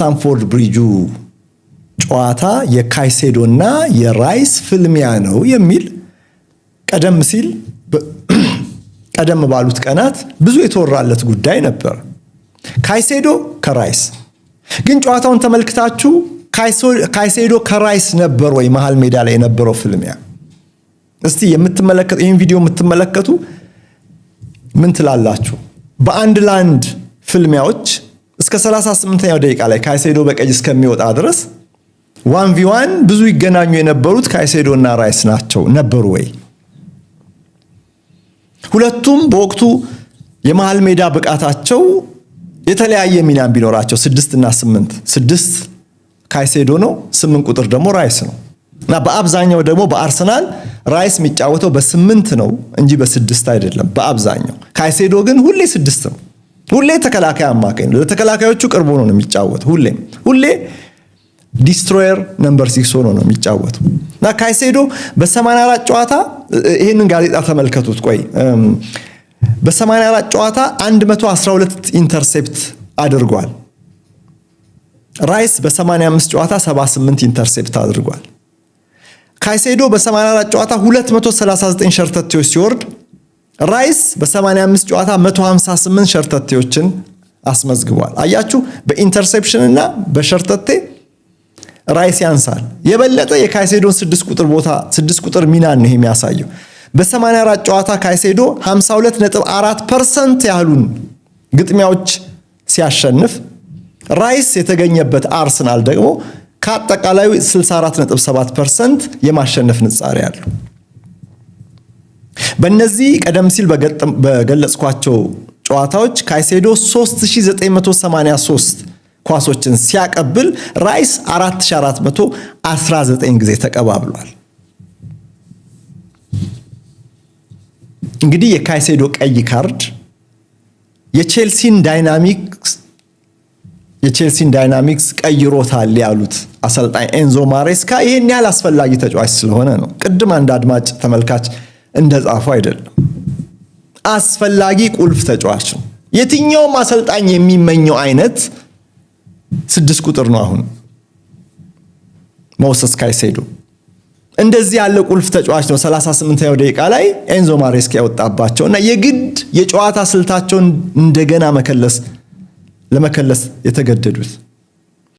የስታንፎርድ ብሪጁ ጨዋታ የካይሴዶና የራይስ ፍልሚያ ነው የሚል ቀደም ባሉት ቀናት ብዙ የተወራለት ጉዳይ ነበር። ካይሴዶ ከራይስ ግን ጨዋታውን ተመልክታችሁ ካይሴዶ ከራይስ ነበር ወይ መሃል ሜዳ ላይ የነበረው ፍልሚያ? እስቲ ይህን ቪዲዮ የምትመለከቱ ምን ትላላችሁ? በአንድ ላንድ ፍልሚያዎች እስከ 38ኛው ደቂቃ ላይ ካይሴዶ በቀይ እስከሚወጣ ድረስ 1v1 ብዙ ይገናኙ የነበሩት ካይሴዶ እና ራይስ ነበሩ ወይ? ሁለቱም በወቅቱ የመሃል ሜዳ ብቃታቸው የተለያየ ሚና ቢኖራቸው 6 እና 8 6 ካይሴዶ ነው፣ 8 ቁጥር ደግሞ ራይስ ነው። እና በአብዛኛው ደግሞ በአርሰናል ራይስ የሚጫወተው በ8 ነው እንጂ በ6 አይደለም በአብዛኛው። ካይሴዶ ግን ሁሌ 6 ነው። ሁሌ ተከላካይ አማካኝ ነው። ለተከላካዮቹ ቅርብ ሆኖ ነው የሚጫወተው። ሁሌ ዲስትሮየር ነምበር 6 ሆኖ ነው የሚጫወተው። እና ካይሴዶ በ84 ጨዋታ ይሄንን ጋዜጣ ተመልከቱት። በ84 ጨዋታ 112 ኢንተርሴፕት አድርጓል። ራይስ በ85 ጨዋታ 78 ኢንተርሴፕት አድርጓል። ካይሴዶ በ84 ጨዋታ 239 ሸርተቴዎች ሲወርድ ራይስ በ85 ጨዋታ 158 ሸርተቴዎችን አስመዝግቧል። አያችሁ፣ በኢንተርሴፕሽን እና በሸርተቴ ራይስ ያንሳል። የበለጠ የካይሴዶን 6 ቁጥር ሚና ነው የሚያሳየው። በ84 ጨዋታ ካይሴዶ 52.4% ያህሉን ግጥሚያዎች ሲያሸንፍ ራይስ የተገኘበት አርሰናል ደግሞ ከአጠቃላዩ 64.7% የማሸነፍ ንጻሬ ያለው። በእነዚህ ቀደም ሲል በገለጽኳቸው ጨዋታዎች ካይሴዶ 3983 ኳሶችን ሲያቀብል ራይስ 4419 ጊዜ ተቀባብሏል። እንግዲህ የካይሴዶ ቀይ ካርድ የቼልሲን ዳይናሚክስ ቀይሮታል ያሉት አሰልጣኝ ኤንዞ ማሬስካ ይሄን ያህል አስፈላጊ ተጫዋች ስለሆነ ነው። ቅድም አንድ አድማጭ ተመልካች እንደጻፈው አይደለም፣ አስፈላጊ ቁልፍ ተጫዋች ነው። የትኛውም አሰልጣኝ የሚመኘው አይነት 6 ቁጥር ነው። አሁን ሞሰስ ካይሴዶ እንደዚህ ያለ ቁልፍ ተጫዋች ነው። 38ኛው ደቂቃ ላይ ኤንዞ ማሬስካ ያወጣባቸውና የግድ የጨዋታ ስልታቸውን እንደገና ለመከለስ የተገደዱት